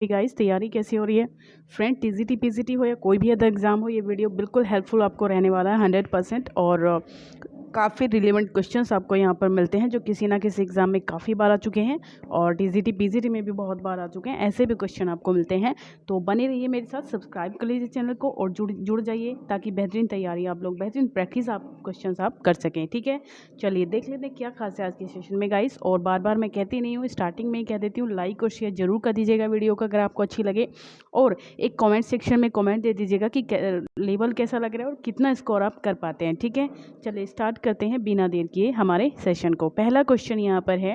Guys, तैयारी कैसी हो रही है फ्रेंड? टीजीटी पीजीटी हो या कोई भी अदर एग्जाम हो, ये वीडियो बिल्कुल हेल्पफुल आपको रहने वाला है 100%। और काफ़ी रिलेवेंट क्वेश्चंस आपको यहाँ पर मिलते हैं जो किसी ना किसी एग्जाम में काफ़ी बार आ चुके हैं और टीजीटी पीजीटी में भी बहुत बार आ चुके हैं। ऐसे भी क्वेश्चन आपको मिलते हैं, तो बने रहिए मेरे साथ, सब्सक्राइब कर लीजिए चैनल को और जुड़ जाइए ताकि बेहतरीन तैयारी आप लोग, बेहतरीन प्रैक्टिस आप क्वेश्चन आप कर सकें। ठीक है, चलिए देख लेते हैं क्या खास है आज के सेशन में गाइस। और बार बार मैं कहती नहीं हूँ, स्टार्टिंग में ही कह देती हूँ, लाइक और शेयर जरूर कर दीजिएगा वीडियो को अगर आपको अच्छी लगे, और एक कमेंट सेक्शन में कमेंट दे दीजिएगा कि लेवल कैसा लग रहा है और कितना स्कोर आप कर पाते हैं। ठीक है, चलिए स्टार्ट करते हैं बिना देर किए हमारे सेशन को। पहला क्वेश्चन यहाँ पर है,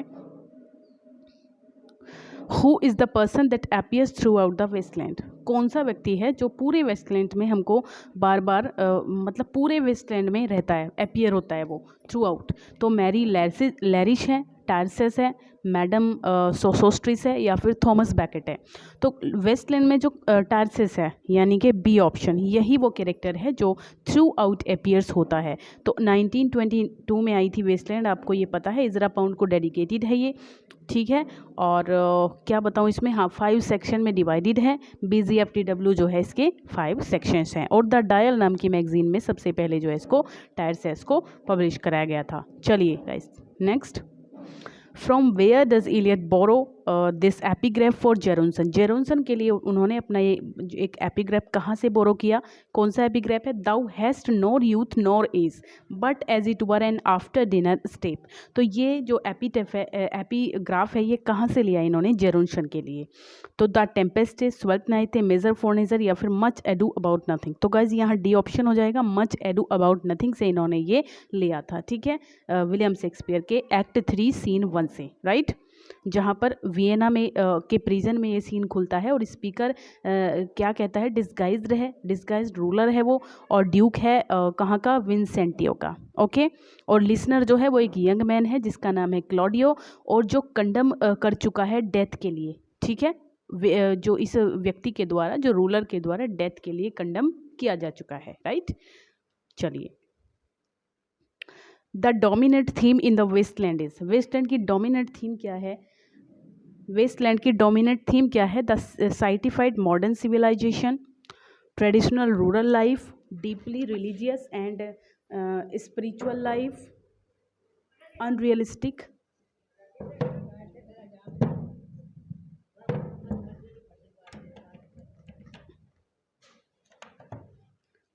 who is the person that appears throughout the wasteland? कौन सा व्यक्ति है जो पूरे वेस्टलैंड में हमको बार बार मतलब पूरे वेस्टलैंड में रहता है, अपीयर होता है वो थ्रू आउट? तो मैरी लैरिश है, टार्सेस है, मैडम सोसोस्ट्रिस है, या फिर थॉमस बैकेट है। तो वेस्टलैंड में जो टार्सेस है यानी कि बी ऑप्शन, यही वो कैरेक्टर है जो थ्रू आउट अपीयर्स होता है। तो 1922 में आई थी वेस्टलैंड, आपको ये पता है, इजरा पाउंड को डेडिकेटेड है ये। ठीक है, और क्या बताऊँ इसमें, हाँ 5 सेक्शन में डिवाइडेड है। BGFTW जो है इसके 5 सेक्शंस हैं, और द डायल नाम की मैगजीन में सबसे पहले जो है इसको टायरसेस को पब्लिश कराया गया था। चलिए guys next, from where does Eliot borrow this epigraph for Gerontion? Gerontion के लिए उन्होंने अपना ये एक एपिग्राफ कहाँ से बोरो किया? कौन सा एपिग्राफ है? Thou hast nor youth nor age but as it were an after dinner step. तो ये जो एपिग्राफ है ये कहाँ से लिया इन्होंने जेरोनसन के लिए? तो द टेम्पेस्ट, स्वेल्थ नाइट, मेजर फॉर्नेजर, या फिर मच एडू अबाउट नथिंग। तो गाइज यहाँ डी ऑप्शन हो जाएगा, मच एडू अबाउट नथिंग से इन्होंने ये लिया था। ठीक है, विलियम शेक्सपियर के एक्ट 3 सीन 1 से, राइट, जहाँ पर वियना में के प्रिजन में ये सीन खुलता है और स्पीकर क्या कहता है, डिस्गाइज्ड रूलर है वो, और ड्यूक है कहाँ का, विंसेंटियो का। ओके, और लिसनर जो है वो एक यंग मैन है जिसका नाम है क्लॉडियो, और जो कंडम कर चुका है डेथ के लिए। ठीक है, जो इस व्यक्ति के द्वारा, जो रूलर के द्वारा डेथ के लिए कंडम किया जा चुका है, राइट। चलिए, the dominate theme in the Waste Land is, Waste Land की डोमिनेट थीम क्या है? वेस्टलैंड की डोमिनेट थीम क्या है? The citified modern civilisation, traditional rural life, deeply religious and spiritual life, unrealistic,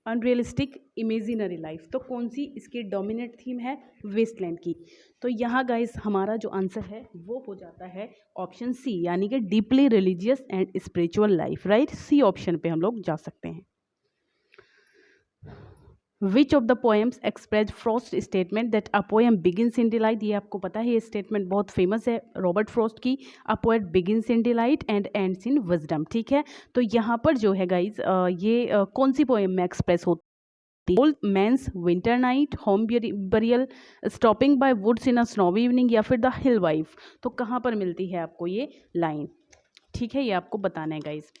unrealistic, imaginary life. तो कौन सी इसकी डोमिनेट थीम है वेस्टलैंड की? तो यहाँ गाइस हमारा जो आंसर है वो हो जाता है ऑप्शन सी, यानी कि deeply religious and spiritual life, right. C option पे हम लोग जा सकते हैं। Which of the poems express Frost statement that a poem begins in delight? ये आपको पता है, ये स्टेटमेंट बहुत फेमस है रॉबर्ट फ्रॉस्ट की, a poet begins in delight and ends in wisdom. ठीक है, तो यहाँ पर जो है गाइज ये कौन सी पोएम में एक्सप्रेस होती? Old man's winter night, home burial, stopping by woods in a snowy evening, या फिर द हिल वाइफ। तो कहाँ पर मिलती है आपको ये लाइन? ठीक है, ये आपको बताना है गाइज।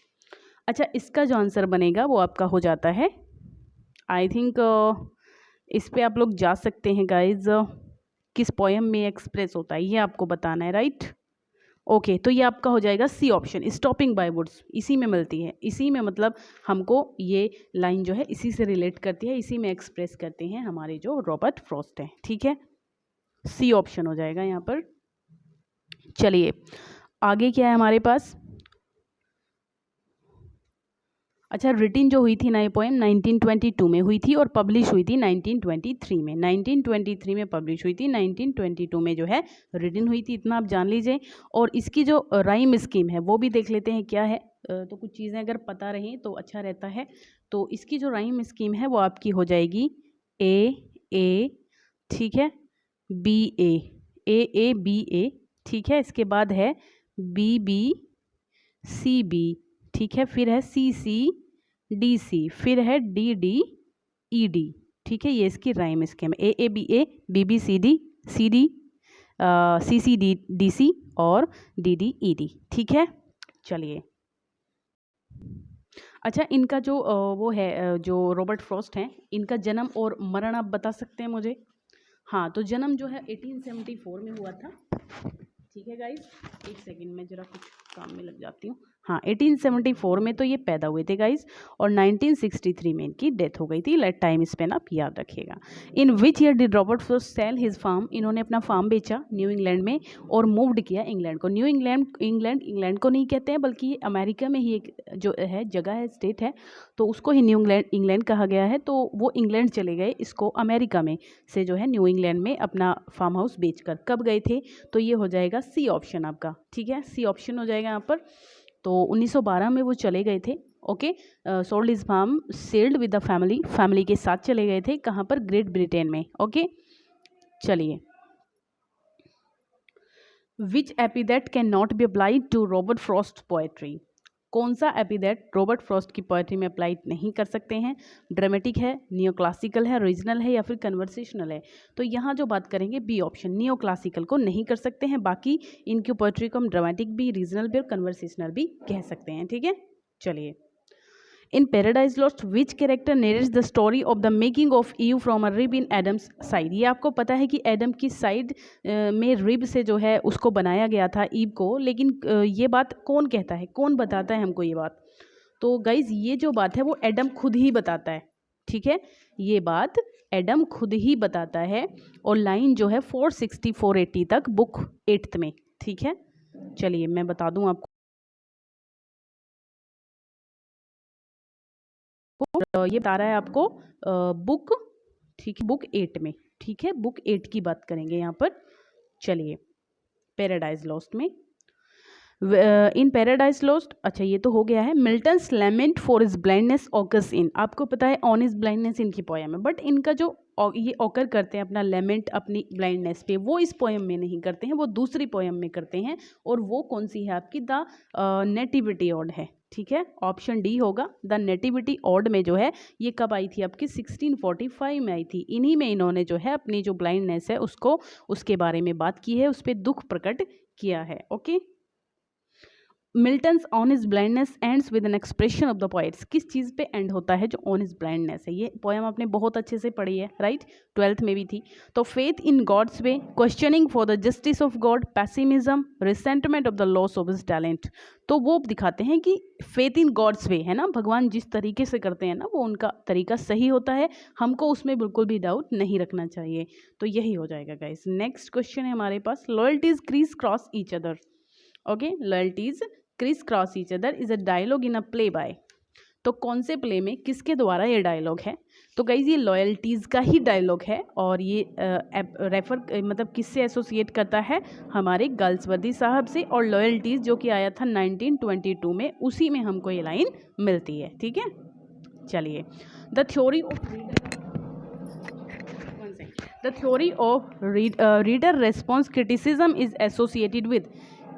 अच्छा, इसका जो आंसर बनेगा वो आपका हो जाता है, आई थिंक इस पे आप लोग जा सकते हैं गाइज, किस पोएम में एक्सप्रेस होता है ये आपको बताना है, राइट। ओके, तो ये आपका हो जाएगा C option, stopping by woods, इसी में मिलती है, इसी में मतलब हमको ये लाइन जो है इसी से रिलेट करती है, इसी में एक्सप्रेस करते हैं हमारे जो रॉबर्ट फ्रॉस्ट हैं। ठीक है, सी ऑप्शन हो जाएगा यहाँ पर। चलिए आगे क्या है हमारे पास। अच्छा, रिटिन जो हुई थी ना ये पोएम 1922 में हुई थी और पब्लिश हुई थी 1923 में। 1923 में पब्लिश हुई थी, 1922 में जो है रिटिन हुई थी, इतना आप जान लीजिए। और इसकी जो राइम स्कीम है वो भी देख लेते हैं क्या है, तो कुछ चीज़ें अगर पता रहें तो अच्छा रहता है। तो इसकी जो राइम स्कीम है वो आपकी हो जाएगी ए, ठीक है, बी ए बी ए, ठीक है, इसके बाद है बी सी बी, ठीक है, फिर है सी डी सी, फिर है डी ई डी। ठीक है, ये इसकी rhyme scheme, A B B C D C D C और डी ई डी। ठीक है, चलिए। अच्छा, इनका जो वो है जो रॉबर्ट फ्रॉस्ट हैं, इनका जन्म और मरण आप बता सकते हैं मुझे? हाँ, तो जन्म जो है 1874 में हुआ था। ठीक है गाइज, एक सेकंड में जरा कुछ काम में लग जाती हूँ। हाँ 1874 में तो ये पैदा हुए थे गाइज, और 1963 में इनकी डेथ हो गई थी। लेट टाइम स्पेन आप याद रखिएगा। In which year did Robert Frost sell his farm, इन्होंने अपना फार्म बेचा न्यू इंग्लैंड में और मूव्ड किया इंग्लैंड को। न्यू इंग्लैंड को नहीं कहते हैं, बल्कि ये अमेरिका में ही एक जो है जगह है, स्टेट है, तो उसको ही न्यू इंग्लैंड कहा गया है। तो वो इंग्लैंड चले गए, इसको अमेरिका में से जो है न्यू इंग्लैंड में अपना फार्म हाउस बेचकर। कब गए थे? तो ये हो जाएगा सी ऑप्शन आपका, ठीक है, सी ऑप्शन हो जाएगा यहाँ पर। तो 1912 में वो चले गए थे। Okay, sold his farm, sold with the family के साथ चले गए थे। कहाँ पर? ग्रेट ब्रिटेन में। ओके, चलिए। Which epithet can not be applied to Robert Frost poetry, कौन सा एपिथेट रॉबर्ट फ्रॉस्ट की पोएट्री में अप्लाई नहीं कर सकते हैं? ड्रामेटिक है, नियो क्लासिकल है, रीजनल है, या फिर कन्वर्सेशनल है? तो यहाँ जो बात करेंगे बी ऑप्शन, नियो क्लासिकल को नहीं कर सकते हैं। बाकी इनकी पोएट्री को हम ड्रामेटिक भी, रीजनल भी और कन्वर्सेशनल भी कह सकते हैं, ठीक है। चलिए। In Paradise Lost which character narrates the story of the making of Eve from a rib in Adam's side, ये आपको पता है कि एडम की साइड में रिब से जो है उसको बनाया गया था ईव को, लेकिन ये बात कौन कहता है, कौन बताता है हमको ये बात? तो गाइज ये जो बात है वो एडम खुद ही बताता है, ठीक है, ये बात एडम खुद ही बताता है। और लाइन जो है 460 480 तक बुक 8th में, ठीक है। चलिए मैं बता दूं आपको, ये बता रहा है आपको बुक, ठीक है, बुक 8 में, ठीक है, बुक 8 की बात करेंगे यहाँ पर। चलिए, पैराडाइज लॉस्ट में, इन पैराडाइज लॉस्ट, अच्छा ये तो हो गया है। Milton's lament for his blindness occurs in, आपको पता है ऑन हिज ब्लाइंडनेस इनकी पोयम है, बट इनका जो ये ऑकर करते हैं अपना लेमेंट अपनी ब्लाइंडनेस पे, वो इस पोयम में नहीं करते हैं, वो दूसरी पोयम में करते हैं। और वो कौन सी है आपकी? द नेटिविटी ऑड है, ठीक है, ऑप्शन डी होगा। द नेटिविटी ऑड में जो है ये कब आई थी आपकी? 1645 में आई थी। इन्हीं में इन्होंने जो है अपनी जो ब्लाइंडनेस है उसको, उसके बारे में बात की है, उस पर दुख प्रकट किया है। Okay, Milton's on his blindness ends with an expression of the poets, किस चीज़ पे एंड होता है? जो ऑन हिज ब्लाइंडनेस है। ये पोयम आपने बहुत अच्छे से पढ़ी है, राइट, 12th में भी थी। तो faith in God's way, questioning for the justice of God, pessimism, resentment of the loss of his talent. तो वो दिखाते हैं कि फेथ इन गॉड्स वे है ना, भगवान जिस तरीके से करते हैं ना वो उनका तरीका सही होता है, हमको उसमें बिल्कुल भी डाउट नहीं रखना चाहिए। तो यही हो जाएगा गाइस। नेक्स्ट क्वेश्चन है हमारे पास, loyalties creeds cross each other. Okay, loyalties creeds cross each other is a dialogue in a play by, तो कौन से प्ले में किसके द्वारा ये डायलॉग है? तो गाइज ये लॉयल्टीज़ का ही डायलॉग है, और ये रेफर मतलब किससे एसोसिएट करता है? हमारे गाल्सवर्दी साहब से। और लॉयल्टीज़ जो कि आया था 1922 में, उसी में हमको ये लाइन मिलती है, ठीक है। चलिए, the theory of reader response criticism is associated with,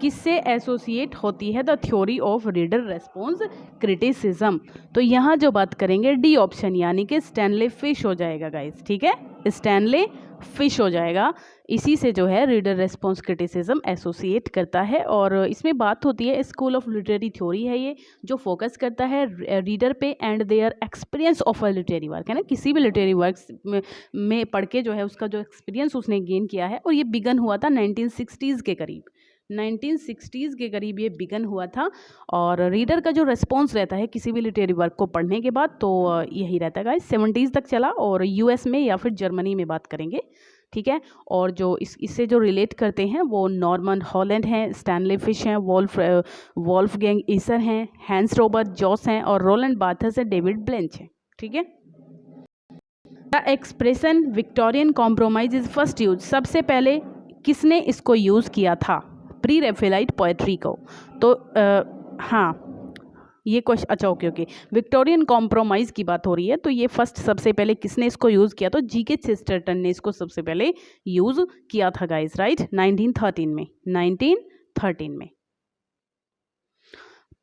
किससे एसोसिएट होती है the theory of reader response criticism? तो यहाँ जो बात करेंगे डी ऑप्शन, यानी कि स्टैनले फिश हो जाएगा गाइस, ठीक है, स्टैनले फिश हो जाएगा। इसी से जो है रीडर रेस्पॉन्स क्रिटिसिज्म एसोसिएट करता है। और इसमें बात होती है, स्कूल ऑफ लिटरेरी थ्योरी है ये, जो फोकस करता है रीडर पे and their experience of a literary work, है ना, किसी भी लिटरेरी वर्क में पढ़ के जो है उसका जो एक्सपीरियंस उसने गेन किया है। और ये बिगन हुआ था 1960s के करीब, 1960s के करीब ये बिगन हुआ था। और रीडर का जो रिस्पॉन्स रहता है किसी भी लिटरेरी वर्क को पढ़ने के बाद, तो यही रहता है गाइस। 70s तक चला, और यूएस में या फिर जर्मनी में बात करेंगे, ठीक है। और जो इससे जो रिलेट करते हैं वो नॉर्मन हॉलैंड हैं, स्टैनले फिश हैं, वॉल्फगैंग ईसर हैं, हैंस रॉबर्ट जॉस हैं, और रोलैंड बार्थस है, डेविड ब्लेंच है, ठीक है। The expression Victorian compromise is first use, सबसे पहले किसने इसको यूज़ किया था? प्री रेफेलाइट पोएट्री को। तो हाँ, ये क्वेश्चन, अच्छा ओके, विक्टोरियन कॉम्प्रोमाइज़ की बात हो रही है, तो ये फर्स्ट सबसे पहले किसने इसको यूज़ किया? तो जीके चेस्टरटन ने इसको सबसे पहले यूज़ किया था गाइस, राइट, 1913 में।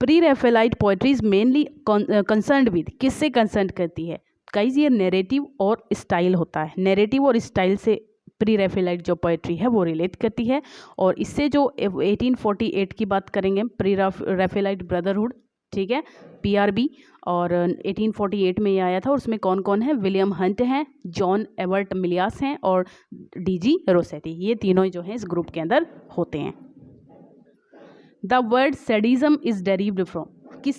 Pre Raphaelite poetry is mainly concerned with, किससे कंसर्न करती है गाइस? ये नैरेटिव और स्टाइल होता है, नैरेटिव और स्टाइल से प्री रेफेलाइट जो पोएट्री है वो रिलेट करती है। और इससे जो 1848 की बात करेंगे, प्री रेफेलाइट ब्रदरहुड, ठीक है, PRB, और 1848 में ये आया था। और उसमें कौन कौन है? विलियम हंट हैं, जॉन एवर्ट मिलियास हैं, और DG रोसेटी, ये तीनों जो हैं इस ग्रुप के अंदर होते हैं। The word sadism is derived from,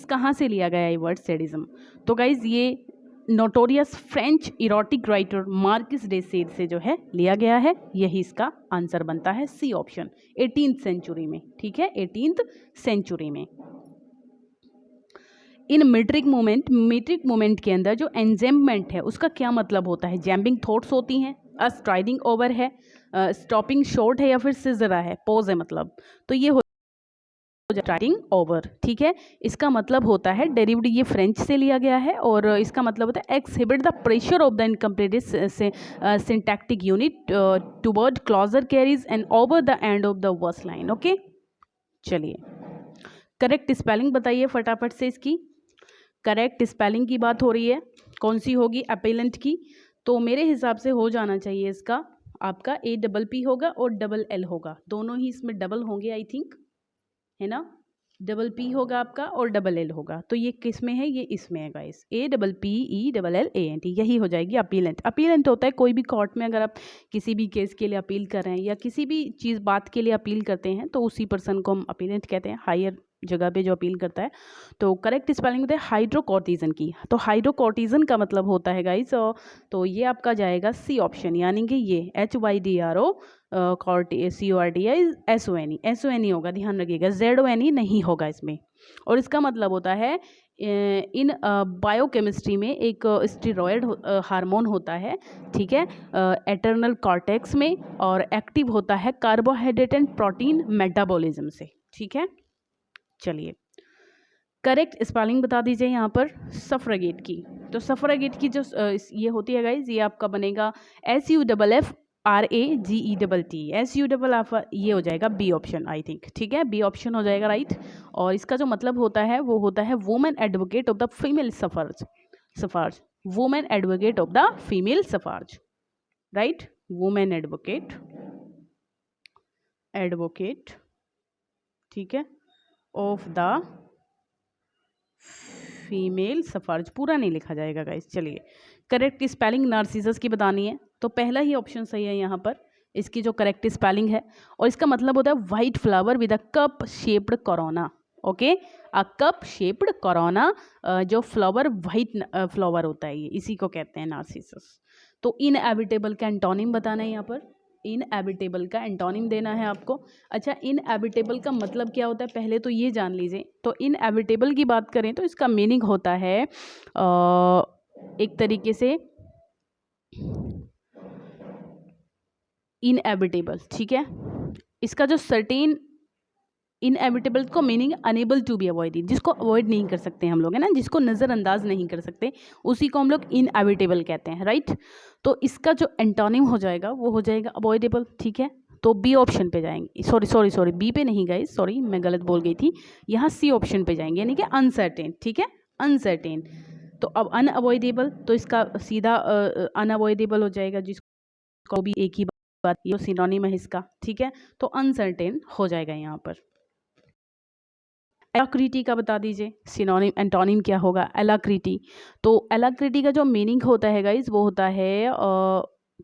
कहाँ से लिया गया ये वर्ड सैडिज्म? तो गाइज ये notorious French erotic writer Marquis de Sade से जो है लिया गया है। यही इसका आंसर बनता है, सी ऑप्शन, 18th सेंचुरी में। ठीक है, 18th सेंचुरी में। इन मीट्रिक मूवमेंट के अंदर जो एंजेम्पमेंट है उसका क्या मतलब होता है? जैम्बिंग थॉट्स होती हैं, स्ट्राइडिंग ओवर है, स्टॉपिंग शॉर्ट है, या फिर सिजरा है, पॉज है मतलब। तो ये स्ट्राइडिंग ओवर। ठीक है, इसका मतलब होता है डेरिव्ड, ये फ्रेंच से लिया गया है, और इसका मतलब होता है exhibit the pressure of the incompleted syntactic unit toward closure carries and over the end of the verse line. Okay, चलिए करेक्ट स्पेलिंग बताइए फटाफट से इसकी। करेक्ट स्पेलिंग की बात हो रही है, कौन सी होगी? अपीलेंट की। तो मेरे हिसाब से हो जाना चाहिए इसका आपका APP होगा और DL होगा, दोनों ही इसमें डबल होंगे आई थिंक, है ना? PP होगा आपका और DL होगा। तो ये किस में है? ये इसमें है गाइस, APPELLANT, यही हो जाएगी अपीलेंट। अपीलेंट होता है कोई भी कोर्ट में अगर आप किसी भी केस के लिए अपील कर रहे हैं या किसी भी चीज़ बात के लिए अपील करते हैं तो उसी पर्सन को हम अपीलेंट कहते हैं, हायर जगह पे जो अपील करता है। तो करेक्ट स्पेलिंग होता है हाइड्रोकॉर्टिजन की। तो हाइड्रोकॉर्टिजन का मतलब होता है गाइस, तो ये आपका जाएगा सी ऑप्शन, यानी कि ये HYDRO CORTISONE होगा, ध्यान रखिएगा, ZONE नहीं होगा इसमें। और इसका मतलब होता है इन बायोकेमिस्ट्री में एक स्टेरॉयड हार्मोन होता है, ठीक है, एटर्नल कॉर्टेक्स में, और एक्टिव होता है कार्बोहाइड्रेट एंड प्रोटीन मेटाबॉलिज्म से। ठीक है, चलिए करेक्ट स्पेलिंग बता दीजिए यहाँ पर सफरागेट की। तो सफरागेट की जो ये होती है गाइज, ये आपका बनेगा SUFFRAGETT, SUFF, ये हो जाएगा बी ऑप्शन आई थिंक। ठीक है, बी ऑप्शन हो जाएगा राइट। और इसका जो मतलब होता है वो होता है women advocate of the female suffrage, women advocate of the female suffrage, right, women advocate, ठीक है, ऑफ द फीमेल सफार्ज। पूरा नहीं लिखा जाएगा गाइस। चलिए करेक्ट स्पेलिंग नार्सिसस की बतानी है, तो पहला ही ऑप्शन सही है यहाँ पर, इसकी जो करेक्ट स्पेलिंग है। और इसका मतलब होता है white flower with a cup shaped corona. Okay, a cup shaped corona, जो फ्लावर वाइट फ्लावर होता है, ये इसी को कहते हैं नार्सिसस। तो इनएविटेबल का एंटोनिम बताना है यहाँ पर, इनएविटेबल का एंटोनिम देना है आपको। अच्छा, इनएविटेबल का मतलब क्या होता है पहले तो ये जान लीजिए। तो इनएविटेबल की बात करें तो इसका मीनिंग होता है एक तरीके से इनएविटेबल, ठीक है। इसका जो सर्टेन इनएविटेबल को meaning unable to be avoided, जिसको अवॉइड नहीं कर सकते हम लोग, है ना, जिसको नज़रअंदाज नहीं कर सकते, उसी को हम लोग इनएविटेबल कहते हैं, राइट। तो इसका जो एंटोनिम हो जाएगा वो हो जाएगा अवॉइडेबल, ठीक है। तो बी ऑप्शन पे जाएंगे, सॉरी बी पे नहीं गाइस, सॉरी मैं गलत बोल गई थी, यहाँ सी ऑप्शन पे जाएंगे, यानी कि अनसर्टेन, ठीक है, अनसर्टेन। तो अब अनअवॉइडेबल, तो इसका सीधा अनअवॉइडेबल हो जाएगा, जिसको भी एक ही बात, ये सिनोनिम है इसका, ठीक है। तो अनसर्टेन हो जाएगा यहाँ पर। एलाक्रिटी का बता दीजिए, सिनोनिम एंटोनिम क्या होगा एलाक्रिटी। तो एलाक्रिटी का जो मीनिंग होता है गाइज वो होता है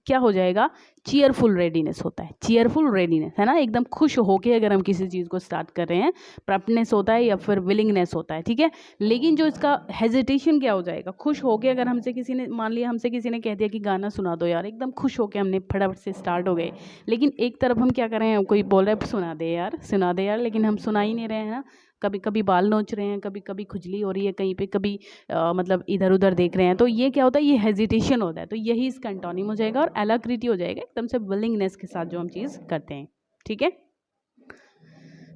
क्या हो जाएगा, चीयरफुल रेडीनेस होता है, चीयरफुल रेडीनेस, है ना, एकदम खुश होके अगर हम किसी चीज़ को स्टार्ट कर रहे हैं, प्रपनेस होता है या फिर विलिंगनेस होता है, ठीक है। लेकिन जो इसका हेजिटेशन क्या हो जाएगा, खुश होके अगर हमसे किसी ने, मान लिया हमसे किसी ने कह दिया कि गाना सुना दो यार, एकदम खुश होके हमने फटाफट से स्टार्ट हो गए, लेकिन एक तरफ हम क्या कर रहे हैं, कोई बोल रहा है सुना दे यार, लेकिन हम सुना ही नहीं रहे हैं ना। कभी कभी बाल नोच रहे हैं, कभी कभी खुजली हो रही है कहीं पे, कभी मतलब इधर उधर देख रहे हैं, तो ये क्या होता है, ये हेजिटेशन होता है। तो यही इसका एंटोनिम हो जाएगा, और एलाक्रिटी हो जाएगा एकदम से विलिंगनेस के साथ जो हम चीज़ करते हैं, ठीक है।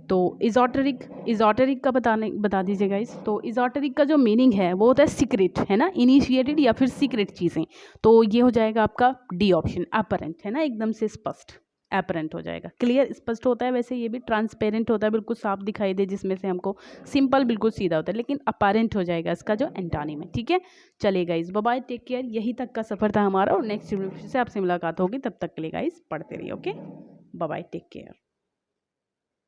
तो इजोटेरिक का बता दीजिए गाइस। तो इजोटेरिक का जो मीनिंग है वो होता है सीक्रेट, है ना, इनिशिएटेड या फिर सीक्रेट चीज़ें। तो ये हो जाएगा आपका डी ऑप्शन, अपरेंट, है ना, एकदम से स्पष्ट, अपरेंट हो जाएगा। क्लियर, स्पष्ट होता है, वैसे ये भी ट्रांसपेरेंट होता है, बिल्कुल साफ दिखाई दे, जिसमें से हमको सिंपल बिल्कुल सीधा होता है, लेकिन अपरेंट हो जाएगा इसका जो एंटोनिम है, ठीक है। चलिए guys, bye bye, take care. यही तक का सफ़र था हमारा, और नेक्स्ट वीडियो से आपसे मुलाकात होगी, तब तक के लिए गाइस पढ़ते रहिए, okay, bye bye, take care.